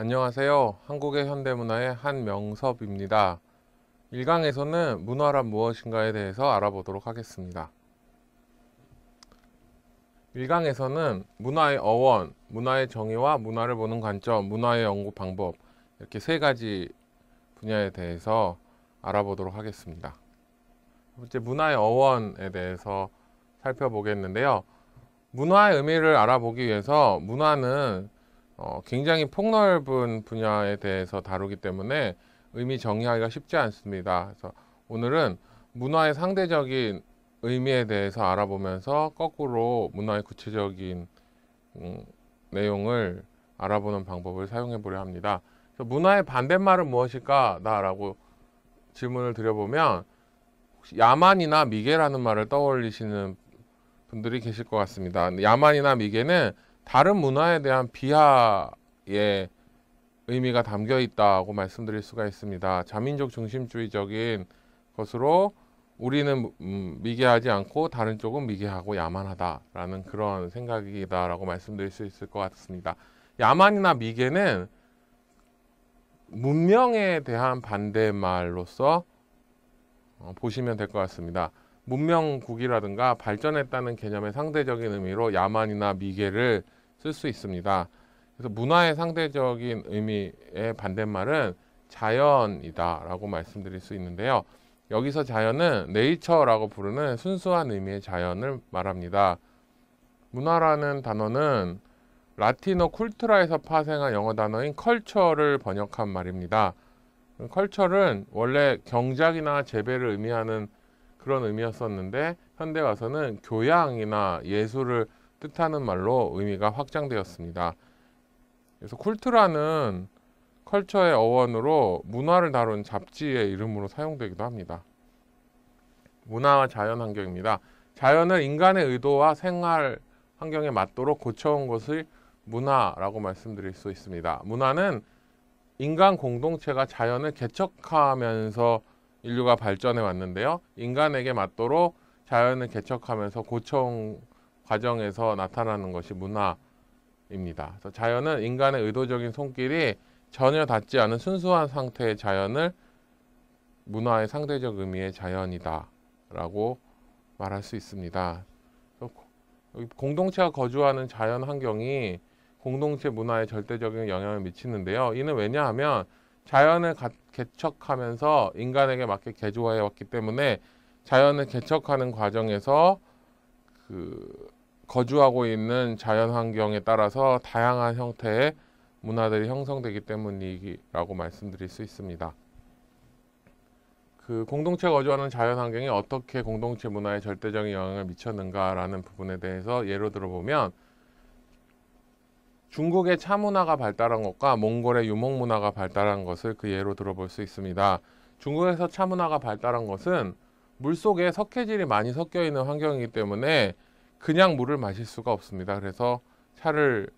안녕하세요. 한국의 현대문화의 한명섭입니다. 1강에서는 문화란 무엇인가에 대해서 알아보도록 하겠습니다. 1강에서는 문화의 어원, 문화의 정의와 문화를 보는 관점, 문화의 연구 방법 이렇게 세 가지 분야에 대해서 알아보도록 하겠습니다. 첫 번째, 문화의 어원에 대해서 살펴보겠는데요. 문화의 의미를 알아보기 위해서 문화는 굉장히 폭넓은 분야에 대해서 다루기 때문에 의미 정의하기가 쉽지 않습니다. 그래서 오늘은 문화의 상대적인 의미에 대해서 알아보면서 거꾸로 문화의 구체적인 내용을 알아보는 방법을 사용해 보려 합니다. 그래서 문화의 반대말은 무엇일까? 라고 질문을 드려보면 혹시 야만이나 미개라는 말을 떠올리시는 분들이 계실 것 같습니다. 야만이나 미개는 다른 문화에 대한 비하의 의미가 담겨 있다고 말씀드릴 수가 있습니다. 자민족 중심주의적인 것으로 우리는 미개하지 않고 다른 쪽은 미개하고 야만하다라는 그런 생각이다라고 말씀드릴 수 있을 것 같습니다. 야만이나 미개는 문명에 대한 반대말로서 보시면 될 것 같습니다. 문명국이라든가 발전했다는 개념의 상대적인 의미로 야만이나 미개를 쓸 수 있습니다. 그래서 문화의 상대적인 의미의 반대말은 자연이다 라고 말씀드릴 수 있는데요. 여기서 자연은 네이처라고 부르는 순수한 의미의 자연을 말합니다. 문화라는 단어는 라틴어 쿨트라에서 파생한 영어 단어인 컬처를 번역한 말입니다. 컬처는 원래 경작이나 재배를 의미하는 그런 의미였었는데 현대 와서는 교양이나 예술을 뜻하는 말로 의미가 확장되었습니다. 그래서 쿨트라는 컬처의 어원으로 문화를 다룬 잡지의 이름으로 사용되기도 합니다. 문화와 자연 환경입니다. 자연을 인간의 의도와 생활 환경에 맞도록 고쳐온 것을 문화라고 말씀드릴 수 있습니다. 문화는 인간 공동체가 자연을 개척하면서 인류가 발전해 왔는데요. 인간에게 맞도록 자연을 개척하면서 고쳐온 과정에서 나타나는 것이 문화입니다. 그래서 자연은 인간의 의도적인 손길이 전혀 닿지 않은 순수한 상태의 자연을 문화의 상대적 의미의 자연이다 라고 말할 수 있습니다. 공동체가 거주하는 자연 환경이 공동체 문화에 절대적인 영향을 미치는데요. 이는 왜냐하면 자연을 개척하면서 인간에게 맞게 개조해 왔기 때문에 자연을 개척하는 과정에서 거주하고 있는 자연 환경에 따라서 다양한 형태의 문화들이 형성되기 때문이라고 말씀드릴 수 있습니다. 공동체가 거주하는 자연 환경이 어떻게 공동체 문화에 절대적인 영향을 미쳤는가라는 부분에 대해서 예로 들어보면 중국의 차문화가 발달한 것과 몽골의 유목문화가 발달한 것을 그 예로 들어볼 수 있습니다. 중국에서 차문화가 발달한 것은 물속에 석회질이 많이 섞여 있는 환경이기 때문에 그냥 물을 마실 수가 없습니다. 그래서 차를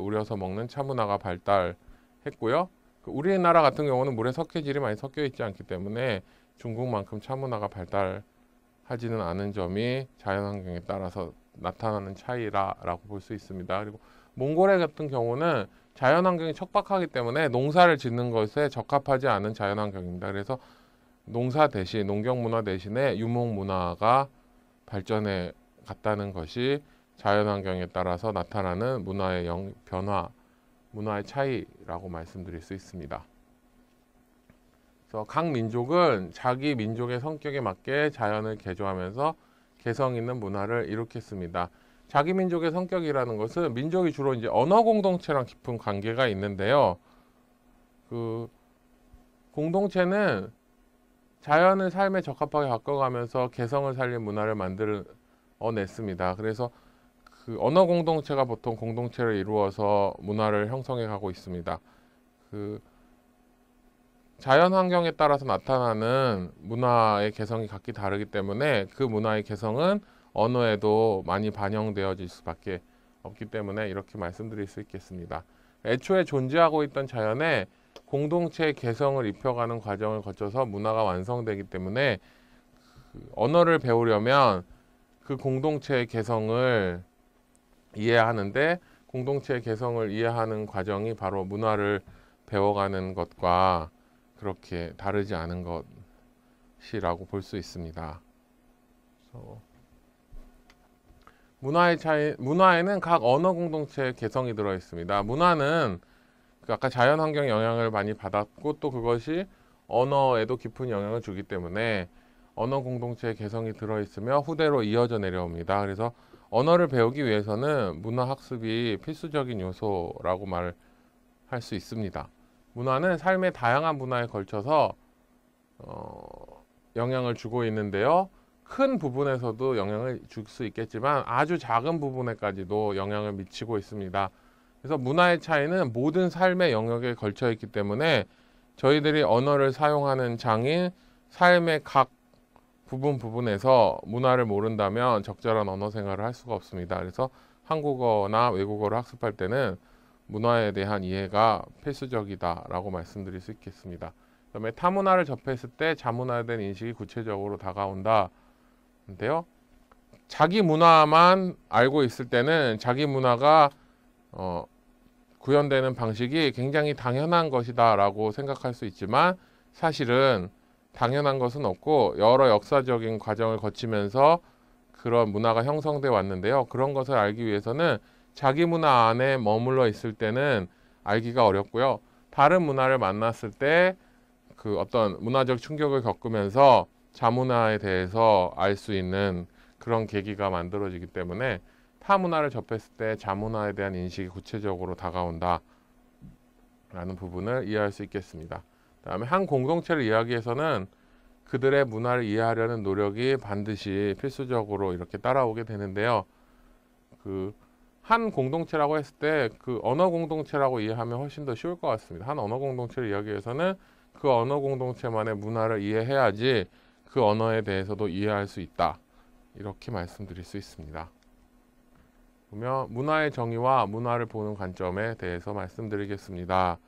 우려서 먹는 차문화가 발달했고요. 우리나라 같은 경우는 물에 석회질이 많이 섞여 있지 않기 때문에 중국만큼 차문화가 발달하지는 않은 점이 자연환경에 따라서 나타나는 차이라고 볼 수 있습니다. 그리고 몽골의 같은 경우는 자연환경이 척박하기 때문에 농사를 짓는 것에 적합하지 않은 자연환경입니다. 그래서 농경문화 대신에 유목문화가 발전해 갔다는 것이 자연환경에 따라서 나타나는 문화의 변화, 문화의 차이라고 말씀드릴 수 있습니다. 그래서 각 민족은 자기 민족의 성격에 맞게 자연을 개조하면서 개성 있는 문화를 일으켰습니다. 자기 민족의 성격이라는 것은 민족이 주로 이제 언어 공동체랑 깊은 관계가 있는데요. 공동체는 자연을 삶에 적합하게 바꿔가면서 개성을 살린 문화를 만들어냈습니다. 그래서 언어 공동체가 보통 공동체를 이루어서 문화를 형성해 가고 있습니다. 자연 환경에 따라서 나타나는 문화의 개성이 각기 다르기 때문에 그 문화의 개성은 언어에도 많이 반영되어질 수밖에 없기 때문에 이렇게 말씀드릴 수 있겠습니다. 애초에 존재하고 있던 자연에 공동체의 개성을 입혀가는 과정을 거쳐서 문화가 완성되기 때문에 언어를 배우려면 그 공동체의 개성을 이해하는데 공동체의 개성을 이해하는 과정이 바로 문화를 배워가는 것과 그렇게 다르지 않은 것이라고 볼 수 있습니다. 문화에는 각 언어 공동체의 개성이 들어 있습니다. 문화는 아까 자연 환경 영향을 많이 받았고 또 그것이 언어에도 깊은 영향을 주기 때문에 언어 공동체의 개성이 들어 있으며 후대로 이어져 내려옵니다. 그래서 언어를 배우기 위해서는 문화 학습이 필수적인 요소라고 말할 수 있습니다. 문화는 삶의 다양한 문화에 걸쳐서 영향을 주고 있는데요. 큰 부분에서도 영향을 줄 수 있겠지만 아주 작은 부분에까지도 영향을 미치고 있습니다. 그래서 문화의 차이는 모든 삶의 영역에 걸쳐 있기 때문에 저희들이 언어를 사용하는 장인 삶의 각 부분에서 문화를 모른다면 적절한 언어 생활을 할 수가 없습니다. 그래서 한국어나 외국어를 학습할 때는 문화에 대한 이해가 필수적이다라고 말씀드릴 수 있겠습니다. 그다음에 타문화를 접했을 때 자문화에 대한 인식이 구체적으로 다가온다. 인데요. 자기 문화만 알고 있을 때는 자기 문화가 구현되는 방식이 굉장히 당연한 것이다 라고 생각할 수 있지만 사실은 당연한 것은 없고 여러 역사적인 과정을 거치면서 그런 문화가 형성돼 왔는데요. 그런 것을 알기 위해서는 자기 문화 안에 머물러 있을 때는 알기가 어렵고요. 다른 문화를 만났을 때 그 어떤 문화적 충격을 겪으면서 자문화에 대해서 알 수 있는 그런 계기가 만들어지기 때문에 타 문화를 접했을 때 자문화에 대한 인식이 구체적으로 다가온다 라는 부분을 이해할 수 있겠습니다. 다음에 한 공동체를 이해하기 위해서는 그들의 문화를 이해하려는 노력이 반드시 필수적으로 이렇게 따라오게 되는데요. 한 공동체라고 했을 때 그 언어 공동체라고 이해하면 훨씬 더 쉬울 것 같습니다. 한 언어 공동체를 이해하기 위해서는 그 언어 공동체만의 문화를 이해해야지 그 언어에 대해서도 이해할 수 있다. 이렇게 말씀드릴 수 있습니다. 그러면 문화의 정의와 문화를 보는 관점에 대해서 말씀드리겠습니다.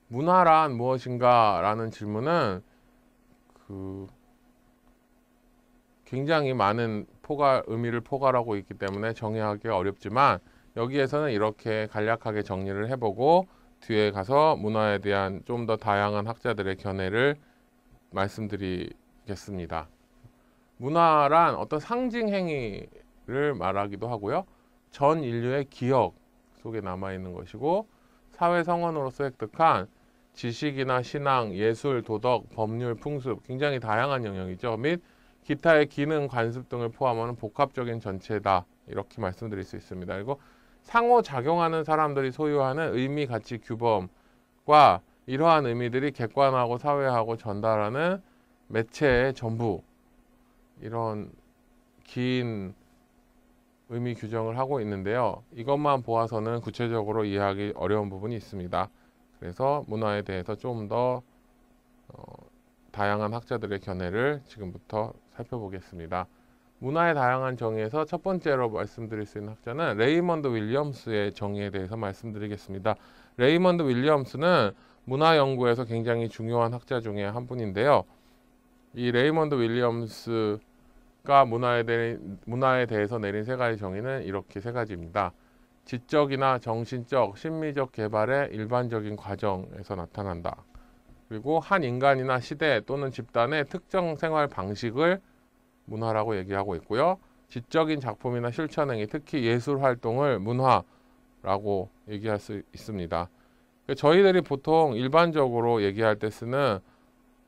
문화란 무엇인가? 라는 질문은 굉장히 많은 의미를 포괄하고 있기 때문에 정의하기가 어렵지만 여기에서는 이렇게 간략하게 정리를 해보고 뒤에 가서 문화에 대한 좀 더 다양한 학자들의 견해를 말씀드리겠습니다. 문화란 어떤 상징 행위를 말하기도 하고요. 전 인류의 기억 속에 남아있는 것이고 사회 성원으로서 획득한 지식이나 신앙, 예술, 도덕, 법률, 풍습 굉장히 다양한 영역이죠. 및 기타의 기능, 관습 등을 포함하는 복합적인 전체다. 이렇게 말씀드릴 수 있습니다. 그리고 상호작용하는 사람들이 소유하는 의미, 가치, 규범과 이러한 의미들이 객관하고 사회하고 전달하는 매체의 전부 이런 긴 의미 규정을 하고 있는데요. 이것만 보아서는 구체적으로 이해하기 어려운 부분이 있습니다. 그래서 문화에 대해서 좀 더 다양한 학자들의 견해를 지금부터 살펴보겠습니다. 문화의 다양한 정의에서 첫 번째로 말씀드릴 수 있는 학자는 레이먼드 윌리엄스의 정의에 대해서 말씀드리겠습니다. 레이먼드 윌리엄스는 문화 연구에서 굉장히 중요한 학자 중에 한 분인데요. 이 레이먼드 윌리엄스가 문화에 대해서 내린 세 가지 정의는 이렇게 세 가지입니다. 지적이나 정신적, 심미적 개발의 일반적인 과정에서 나타난다. 그리고 한 인간이나 시대 또는 집단의 특정 생활 방식을 문화라고 얘기하고 있고요. 지적인 작품이나 실천행위, 특히 예술 활동을 문화라고 얘기할 수 있습니다. 저희들이 보통 일반적으로 얘기할 때 쓰는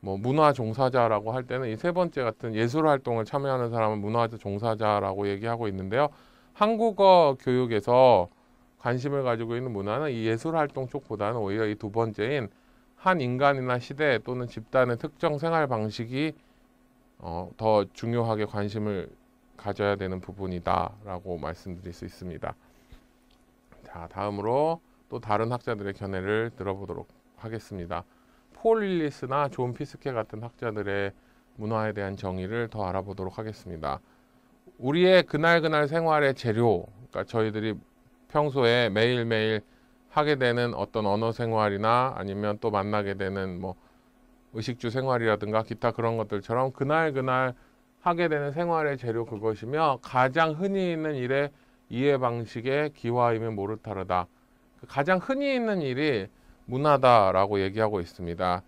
문화 종사자라고 할 때는 이 세 번째 같은 예술 활동을 참여하는 사람은 문화 종사자라고 얘기하고 있는데요. 한국어 교육에서 관심을 가지고 있는 문화는 이 예술 활동 쪽보다는 오히려 이 두 번째인 한 인간이나 시대 또는 집단의 특정 생활 방식이 더 중요하게 관심을 가져야 되는 부분이다라고 말씀드릴 수 있습니다. 자, 다음으로 또 다른 학자들의 견해를 들어보도록 하겠습니다. 폴 릴리스나 존 피스케 같은 학자들의 문화에 대한 정의를 더 알아보도록 하겠습니다. 우리의 그날 생활의 재료, 그러니까 저희들이 평소에 매일매일 하게 되는 어떤 언어 생활이나 아니면 또 만나게 되는 의식주 생활이라든가 기타 그런 것들처럼 그날 하게 되는 생활의 재료 그것이며 가장 흔히 있는 일에 이해 방식의 기화이면 모르타르다. 가장 흔히 있는 일이 문화다라고 얘기하고 있습니다.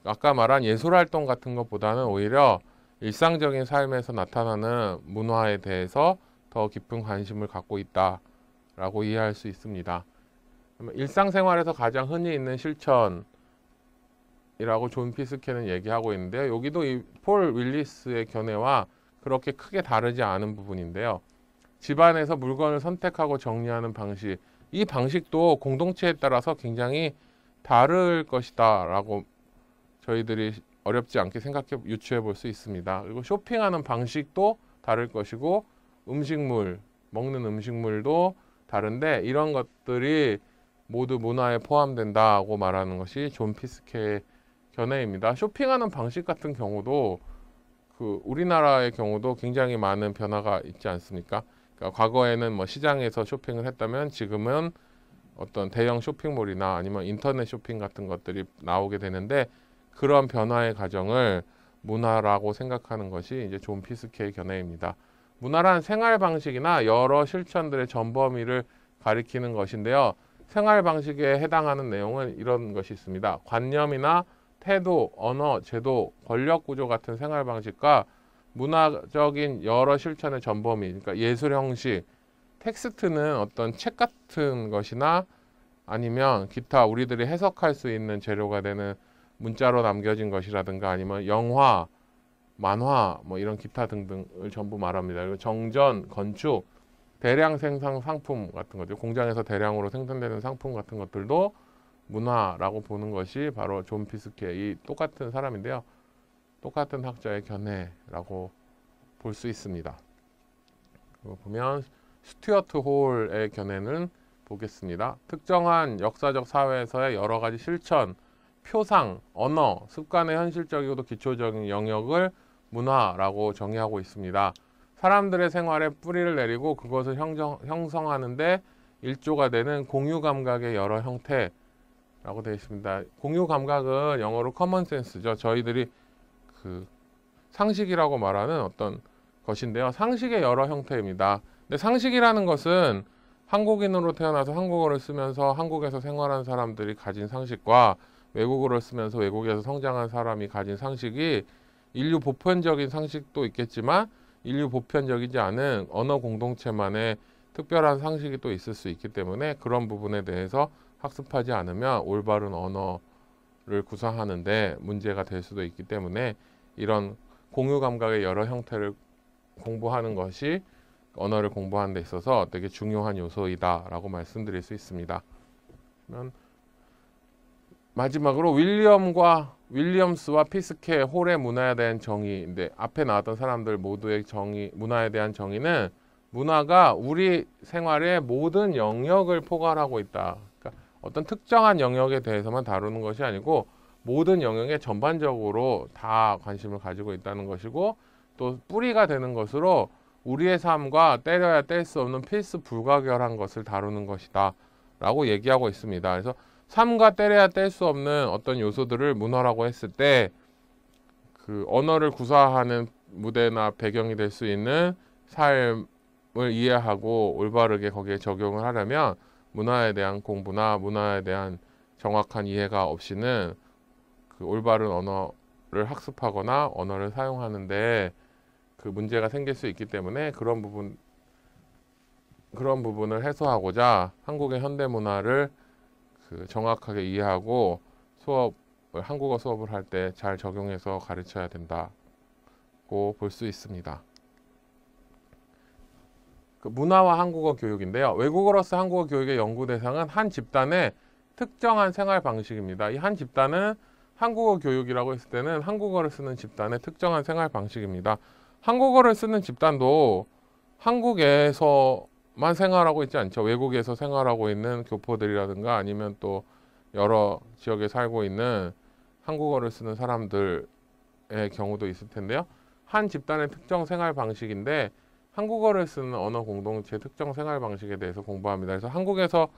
아까 말한 예술 활동 같은 것보다는 오히려 일상적인 삶에서 나타나는 문화에 대해서 더 깊은 관심을 갖고 있다라고 이해할 수 있습니다. 일상생활에서 가장 흔히 있는 실천이라고 존 피스케는 얘기하고 있는데요. 여기도 이 폴 윌리스의 견해와 그렇게 크게 다르지 않은 부분인데요. 집안에서 물건을 선택하고 정리하는 방식, 이 방식도 공동체에 따라서 굉장히 다를 것이다 라고 저희들이 어렵지 않게 유추해 볼 수 있습니다. 그리고 쇼핑하는 방식도 다를 것이고 음식물, 먹는 음식물도 다른데 이런 것들이 모두 문화에 포함된다고 말하는 것이 존 피스케의 견해입니다. 쇼핑하는 방식 같은 경우도 우리나라의 경우도 굉장히 많은 변화가 있지 않습니까? 그러니까 과거에는 뭐 시장에서 쇼핑을 했다면 지금은 어떤 대형 쇼핑몰이나 아니면 인터넷 쇼핑 같은 것들이 나오게 되는데 그런 변화의 과정을 문화라고 생각하는 것이 이제 존 피스케의 견해입니다. 문화란 생활 방식이나 여러 실천들의 전범위를 가리키는 것인데요. 생활 방식에 해당하는 내용은 이런 것이 있습니다. 관념이나 태도, 언어, 제도, 권력 구조 같은 생활 방식과 문화적인 여러 실천의 전범위, 그러니까 예술 형식, 텍스트는 어떤 책 같은 것이나 아니면 기타 우리들이 해석할 수 있는 재료가 되는 문자로 남겨진 것이라든가 아니면 영화, 만화, 뭐 이런 기타 등등을 전부 말합니다. 그리고 정전, 건축, 대량 생산 상품 같은 것들, 공장에서 대량으로 생산되는 상품 같은 것들도 문화라고 보는 것이 바로 존 피스케, 이 똑같은 사람인데요. 똑같은 학자의 견해라고 볼 수 있습니다. 보면 스튜어트 홀의 견해는 보겠습니다. 특정한 역사적 사회에서의 여러 가지 실천, 표상, 언어, 습관의 현실적이고도 기초적인 영역을 문화라고 정의하고 있습니다. 사람들의 생활에 뿌리를 내리고 그것을 형성하는데 일조가 되는 공유 감각의 여러 형태라고 되어 있습니다. 공유 감각은 영어로 커먼센스죠. 저희들이 상식이라고 말하는 어떤 것인데요. 상식의 여러 형태입니다. 근데 상식이라는 것은 한국인으로 태어나서 한국어를 쓰면서 한국에서 생활한 사람들이 가진 상식과 외국어를 쓰면서 외국에서 성장한 사람이 가진 상식이 인류 보편적인 상식도 있겠지만 인류 보편적이지 않은 언어 공동체만의 특별한 상식이 또 있을 수 있기 때문에 그런 부분에 대해서 학습하지 않으면 올바른 언어를 구사하는데 문제가 될 수도 있기 때문에 이런 공유 감각의 여러 형태를 공부하는 것이 언어를 공부하는 데 있어서 되게 중요한 요소이다라고 말씀드릴 수 있습니다. 그러면 마지막으로 윌리엄스와 피스케, 홀의 문화에 대한 정의인데 앞에 나왔던 사람들 모두의 문화에 대한 정의는 문화가 우리 생활의 모든 영역을 포괄하고 있다. 그러니까 어떤 특정한 영역에 대해서만 다루는 것이 아니고 모든 영역에 전반적으로 다 관심을 가지고 있다는 것이고 또 뿌리가 되는 것으로 우리의 삶과 떼려야 뗄 수 없는 필수 불가결한 것을 다루는 것이다 라고 얘기하고 있습니다. 그래서 삶과 떼려야 뗄 수 없는 어떤 요소들을 문화라고 했을 때 언어를 구사하는 무대나 배경이 될 수 있는 삶을 이해하고 올바르게 거기에 적용을 하려면 문화에 대한 공부나 문화에 대한 정확한 이해가 없이는 올바른 언어를 학습하거나 언어를 사용하는데 문제가 생길 수 있기 때문에 그런 부분을 해소하고자 한국의 현대 문화를 정확하게 이해하고 한국어 수업을 할 때 잘 적용해서 가르쳐야 된다고 볼 수 있습니다. 문화와 한국어 교육인데요. 외국어로서 한국어 교육의 연구 대상은 한 집단의 특정한 생활 방식입니다. 이 한 집단은 한국어 교육이라고 했을 때는 한국어를 쓰는 집단의 특정한 생활 방식입니다. 한국어를 쓰는 집단도 한국에서만 생활하고 있지 않죠. 외국에서 생활하고 있는 교포들이라든가 아니면 또 여러 지역에 살고 있는 한국어를 쓰는 사람들의 경우도 있을 텐데요. 한 집단의 특정 생활 방식인데 한국어를 쓰는 언어 공동체 특정 생활 방식에 대해서 공부합니다. 그래서 한국에서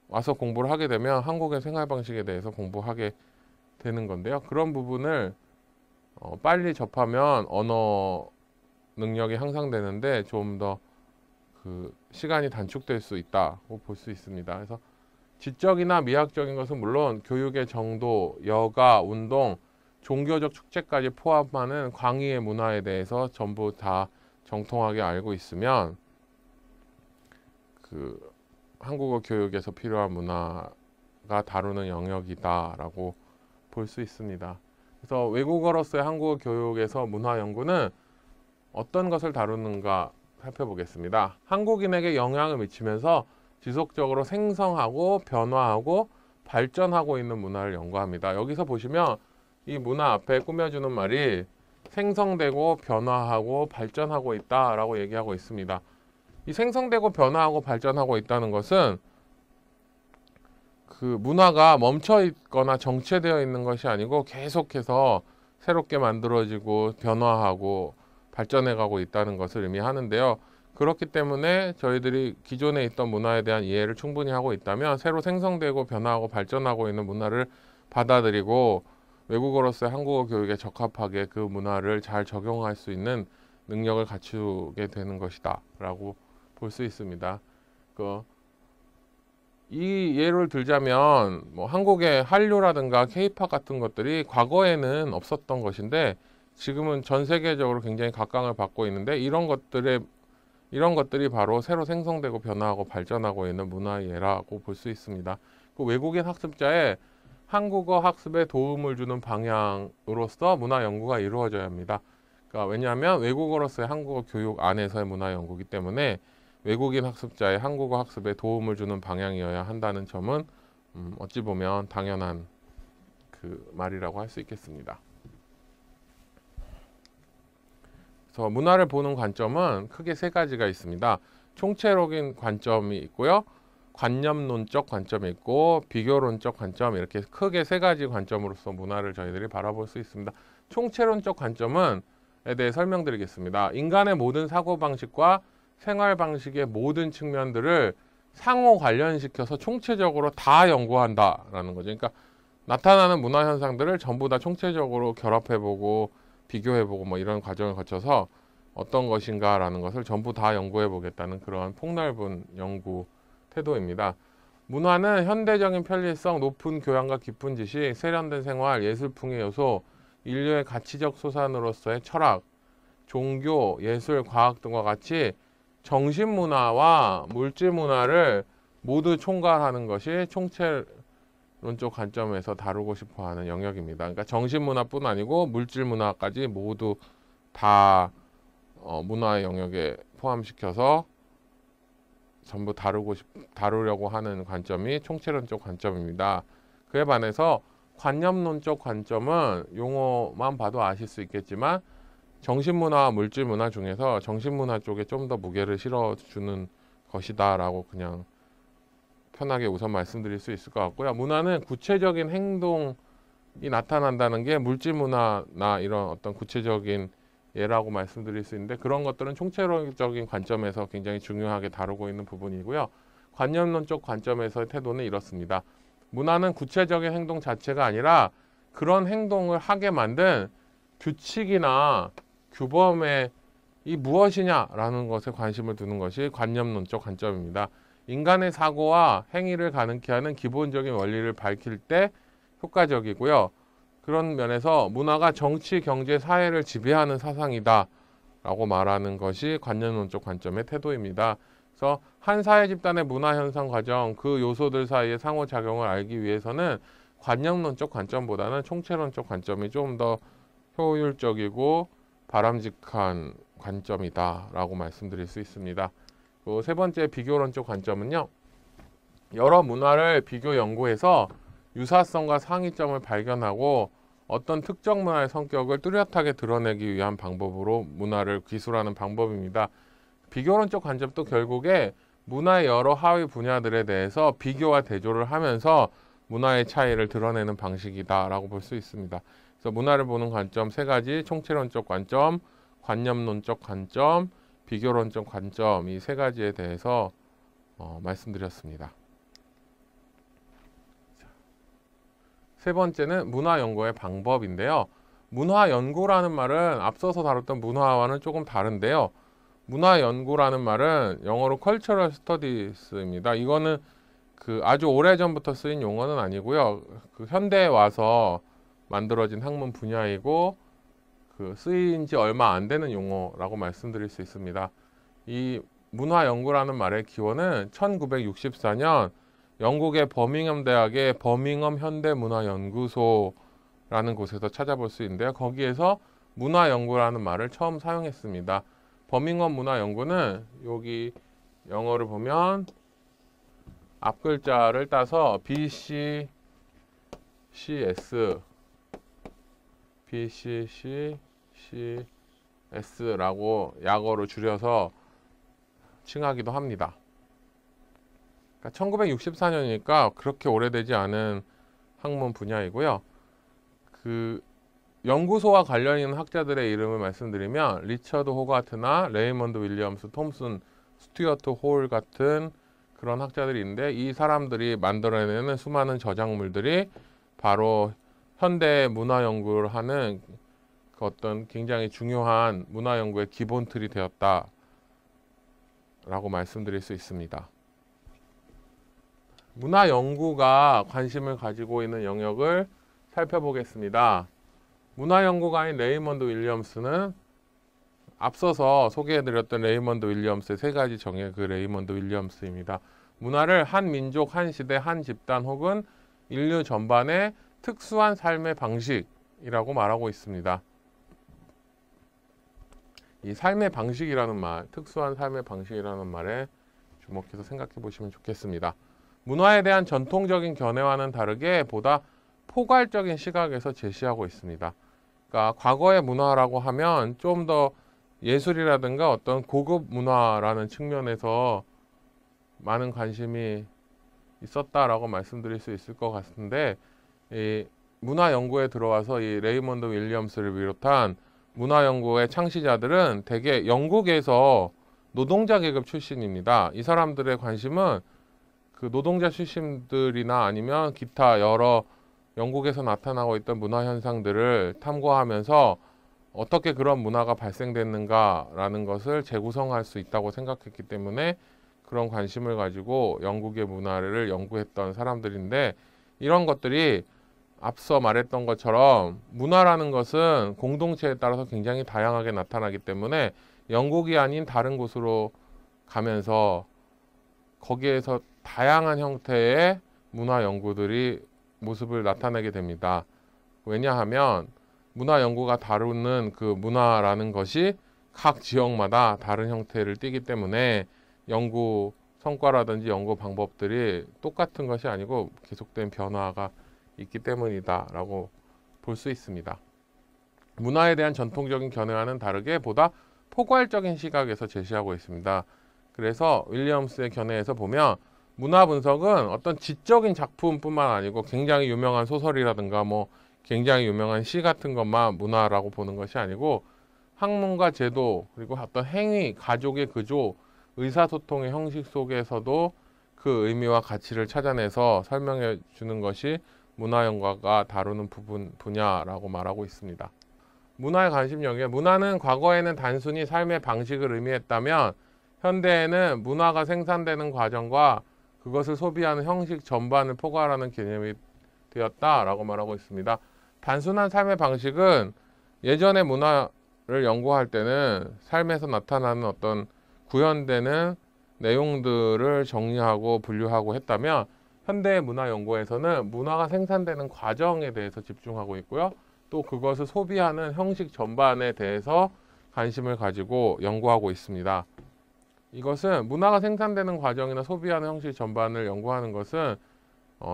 와서 공부를 하게 되면 한국의 생활 방식에 대해서 공부하게 되는 건데요. 그런 부분을 빨리 접하면 언어 능력이 향상되는데 좀 더 그 시간이 단축될 수 있다고 볼 수 있습니다. 그래서 지적이나 미학적인 것은 물론 교육의 정도, 여가, 운동, 종교적 축제까지 포함하는 광의의 문화에 대해서 전부 다 정통하게 알고 있으면 그 한국어 교육에서 필요한 문화가 다루는 영역이다라고 볼 수 있습니다. 그래서 외국어로서의 한국어 교육에서 문화 연구는 어떤 것을 다루는가 살펴보겠습니다. 한국인에게 영향을 미치면서 지속적으로 생성하고 변화하고 발전하고 있는 문화를 연구합니다. 여기서 보시면 이 문화 앞에 꾸며주는 말이 생성되고 변화하고 발전하고 있다라고 얘기하고 있습니다. 이 생성되고 변화하고 발전하고 있다는 것은 그 문화가 멈춰 있거나 정체되어 있는 것이 아니고 계속해서 새롭게 만들어지고 변화하고 발전해 가고 있다는 것을 의미하는데요. 그렇기 때문에 저희들이 기존에 있던 문화에 대한 이해를 충분히 하고 있다면 새로 생성되고 변화하고 발전하고 있는 문화를 받아들이고 외국어로서의 한국어 교육에 적합하게 그 문화를 잘 적용할 수 있는 능력을 갖추게 되는 것이다 라고 볼 수 있습니다. 이 예를 들자면 뭐 한국의 한류라든가 케이팝 같은 것들이 과거에는 없었던 것인데 지금은 전 세계적으로 굉장히 각광을 받고 있는데 이런 것들이 바로 새로 생성되고 변화하고 발전하고 있는 문화의 예라고 볼 수 있습니다. 그 외국인 학습자의 한국어 학습에 도움을 주는 방향으로서 문화 연구가 이루어져야 합니다. 그러니까 왜냐하면 외국어로서의 한국어 교육 안에서의 문화 연구이기 때문에 외국인 학습자의 한국어 학습에 도움을 주는 방향이어야 한다는 점은 어찌 보면 당연한 그 말이라고 할 수 있겠습니다. 그래서 문화를 보는 관점은 크게 세 가지가 있습니다. 총체적인 관점이 있고요. 관념론적 관점이 있고 비교론적 관점, 이렇게 크게 세 가지 관점으로서 문화를 저희들이 바라볼 수 있습니다. 총체론적 관점에 대해 설명드리겠습니다. 인간의 모든 사고방식과 생활 방식의 모든 측면들을 상호 관련시켜서 총체적으로 다 연구한다라는 거죠. 그러니까 나타나는 문화 현상들을 전부 다 총체적으로 결합해보고 비교해보고 뭐 이런 과정을 거쳐서 어떤 것인가라는 것을 전부 다 연구해보겠다는 그런 폭넓은 연구 태도입니다. 문화는 현대적인 편리성, 높은 교양과 깊은 지식, 세련된 생활, 예술풍의 요소, 인류의 가치적 소산으로서의 철학, 종교, 예술, 과학 등과 같이 정신문화와 물질문화를 모두 총괄하는 것이 총체론적 관점에서 다루고 싶어하는 영역입니다. 그러니까 정신문화뿐 아니고 물질문화까지 모두 다 문화의 영역에 포함시켜서 전부 다루려고 하는 관점이 총체론적 관점입니다. 그에 반해서 관념론적 관점은 용어만 봐도 아실 수 있겠지만 정신문화와 물질문화 중에서 정신문화 쪽에 좀 더 무게를 실어주는 것이다 라고 그냥 편하게 우선 말씀드릴 수 있을 것 같고요. 문화는 구체적인 행동이 나타난다는 게 물질문화나 이런 어떤 구체적인 예라고 말씀드릴 수 있는데 그런 것들은 총체론적인 관점에서 굉장히 중요하게 다루고 있는 부분이고요. 관념론적 관점에서의 태도는 이렇습니다. 문화는 구체적인 행동 자체가 아니라 그런 행동을 하게 만든 규칙이나 규범이 무엇이냐라는 것에 관심을 두는 것이 관념론적 관점입니다. 인간의 사고와 행위를 가능케 하는 기본적인 원리를 밝힐 때 효과적이고요. 그런 면에서 문화가 정치, 경제, 사회를 지배하는 사상이다 라고 말하는 것이 관념론적 관점의 태도입니다. 그래서 한 사회 집단의 문화 현상 과정, 그 요소들 사이의 상호작용을 알기 위해서는 관념론적 관점보다는 총체론적 관점이 좀 더 효율적이고 바람직한 관점이다 라고 말씀드릴 수 있습니다. 세 번째 비교론적 관점은요. 여러 문화를 비교 연구해서 유사성과 상이점을 발견하고 어떤 특정 문화의 성격을 뚜렷하게 드러내기 위한 방법으로 문화를 기술하는 방법입니다. 비교론적 관점도 결국에 문화의 여러 하위 분야들에 대해서 비교와 대조를 하면서 문화의 차이를 드러내는 방식이다 라고 볼 수 있습니다. 그래서 문화를 보는 관점 세 가지, 총체론적 관점, 관념론적 관점, 비교론적 관점, 이 세 가지에 대해서 말씀드렸습니다. 세 번째는 문화 연구의 방법인데요. 문화 연구라는 말은 앞서서 다뤘던 문화와는 조금 다른데요. 문화 연구라는 말은 영어로 cultural studies입니다. 이거는 그 아주 오래전부터 쓰인 용어는 아니고요. 그 현대에 와서 만들어진 학문 분야이고 그 쓰인 지 얼마 안 되는 용어라고 말씀드릴 수 있습니다. 이 문화 연구라는 말의 기원은 1964년 영국의 버밍엄 대학의 버밍엄 현대문화연구소라는 곳에서 찾아볼 수 있는데요. 거기에서 문화 연구라는 말을 처음 사용했습니다. 버밍엄 문화 연구는 여기 영어를 보면 앞 글자를 따서 BCCS라고 약어로 줄여서 칭하기도 합니다. 그러니까 1964년이니까 그렇게 오래되지 않은 학문 분야이고요. 그 연구소와 관련 있는 학자들의 이름을 말씀드리면 리처드 호가트나 레이먼드 윌리엄스 톰슨, 스튜어트 홀 같은 그런 학자들이 있는데 이 사람들이 만들어내는 수많은 저작물들이 바로 현대 문화 연구를 하는 그 어떤 굉장히 중요한 문화 연구의 기본 틀이 되었다라고 말씀드릴 수 있습니다. 문화 연구가 관심을 가지고 있는 영역을 살펴보겠습니다. 문화 연구가인 레이먼드 윌리엄스는 앞서서 소개해드렸던 레이먼드 윌리엄스의 세 가지 정의 그 레이먼드 윌리엄스입니다. 문화를 한 민족, 한 시대, 한 집단 혹은 인류 전반의 특수한 삶의 방식이라고 말하고 있습니다. 이 삶의 방식이라는 말, 특수한 삶의 방식이라는 말에 주목해서 생각해 보시면 좋겠습니다. 문화에 대한 전통적인 견해와는 다르게 보다 포괄적인 시각에서 제시하고 있습니다. 그러니까 과거의 문화라고 하면 좀 더 예술이라든가 어떤 고급 문화라는 측면에서 많은 관심이 있었다라고 말씀드릴 수 있을 것 같은데 이 문화 연구에 들어와서 이 레이먼드 윌리엄스를 비롯한 문화 연구의 창시자들은 대개 영국에서 노동자 계급 출신입니다. 이 사람들의 관심은 그 노동자 출신들이나 아니면 기타 여러 영국에서 나타나고 있던 문화 현상들을 탐구하면서 어떻게 그런 문화가 발생됐는가라는 것을 재구성할 수 있다고 생각했기 때문에 그런 관심을 가지고 영국의 문화를 연구했던 사람들인데 이런 것들이 앞서 말했던 것처럼 문화라는 것은 공동체에 따라서 굉장히 다양하게 나타나기 때문에 영국이 아닌 다른 곳으로 가면서 거기에서 다양한 형태의 문화 연구들이 모습을 나타내게 됩니다. 왜냐하면 문화 연구가 다루는 그 문화라는 것이 각 지역마다 다른 형태를 띠기 때문에 연구 성과라든지 연구 방법들이 똑같은 것이 아니고 계속된 변화가 있기 때문이다라고 볼 수 있습니다. 문화에 대한 전통적인 견해와는 다르게 보다 포괄적인 시각에서 제시하고 있습니다. 그래서 윌리엄스의 견해에서 보면 문화 분석은 어떤 지적인 작품뿐만 아니고 굉장히 유명한 소설이라든가 뭐 굉장히 유명한 시 같은 것만 문화라고 보는 것이 아니고 학문과 제도 그리고 어떤 행위, 가족의 구조, 의사소통의 형식 속에서도 그 의미와 가치를 찾아내서 설명해 주는 것이 문화연구가 다루는 분야라고 말하고 있습니다. 문화의 관심 영역, 문화는 과거에는 단순히 삶의 방식을 의미했다면 현대에는 문화가 생산되는 과정과 그것을 소비하는 형식 전반을 포괄하는 개념이 되었다라고 말하고 있습니다. 단순한 삶의 방식은 예전의 문화를 연구할 때는 삶에서 나타나는 어떤 구현되는 내용들을 정리하고 분류하고 했다면 현대의 문화 연구에서는 문화가 생산되는 과정에 대해서 집중하고 있고요. 또 그것을 소비하는 형식 전반에 대해서 관심을 가지고 연구하고 있습니다. 이것은 문화가 생산되는 과정이나 소비하는 형식 전반을 연구하는 것은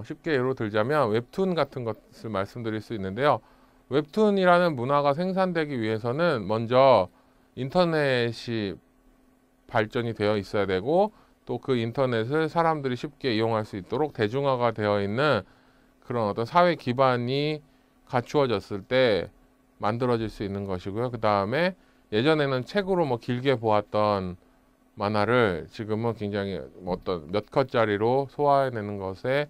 쉽게 예로 들자면 웹툰 같은 것을 말씀드릴 수 있는데요. 웹툰이라는 문화가 생산되기 위해서는 먼저 인터넷이 발전이 되어 있어야 되고 또 그 인터넷을 사람들이 쉽게 이용할 수 있도록 대중화가 되어 있는 그런 어떤 사회 기반이 갖추어졌을 때 만들어질 수 있는 것이고요. 그 다음에 예전에는 책으로 뭐 길게 보았던 만화를 지금은 굉장히 어떤 몇 컷짜리로 소화해내는 것에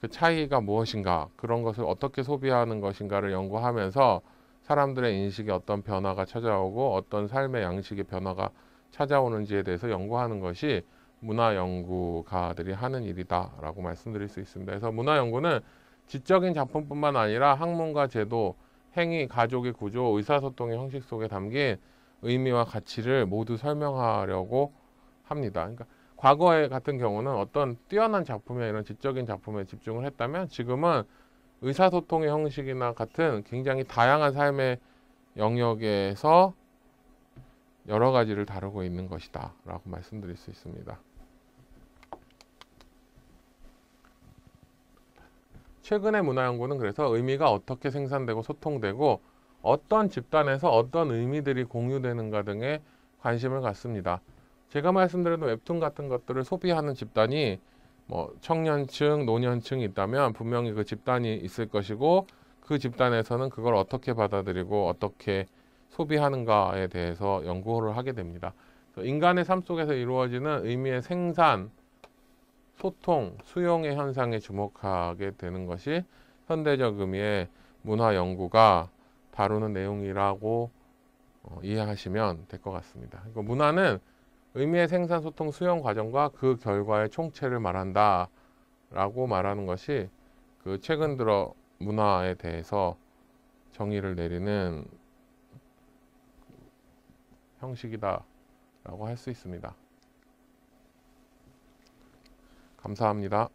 그 차이가 무엇인가, 그런 것을 어떻게 소비하는 것인가를 연구하면서 사람들의 인식에 어떤 변화가 찾아오고 어떤 삶의 양식의 변화가 찾아오는지에 대해서 연구하는 것이 문화 연구가들이 하는 일이다라고 말씀드릴 수 있습니다. 그래서 문화 연구는 지적인 작품뿐만 아니라 학문과 제도, 행위, 가족의 구조, 의사소통의 형식 속에 담긴 의미와 가치를 모두 설명하려고 합니다. 그러니까 과거에 같은 경우는 어떤 뛰어난 작품이나 이런 지적인 작품에 집중을 했다면 지금은 의사소통의 형식이나 같은 굉장히 다양한 삶의 영역에서 여러 가지를 다루고 있는 것이다 라고 말씀드릴 수 있습니다. 최근의 문화연구는 그래서 의미가 어떻게 생산되고 소통되고 어떤 집단에서 어떤 의미들이 공유되는가 등에 관심을 갖습니다. 제가 말씀드린 웹툰 같은 것들을 소비하는 집단이 뭐 청년층, 노년층이 있다면 분명히 그 집단이 있을 것이고 그 집단에서는 그걸 어떻게 받아들이고 어떻게 소비하는가에 대해서 연구를 하게 됩니다. 인간의 삶 속에서 이루어지는 의미의 생산, 소통, 수용의 현상에 주목하게 되는 것이 현대적 의미의 문화 연구가 다루는 내용이라고 이해하시면 될 것 같습니다. 그러니까 문화는 의미의 생산, 소통, 수용 과정과 그 결과의 총체를 말한다 라고 말하는 것이 그 최근 들어 문화에 대해서 정의를 내리는 형식이다 라고 할 수 있습니다. 감사합니다.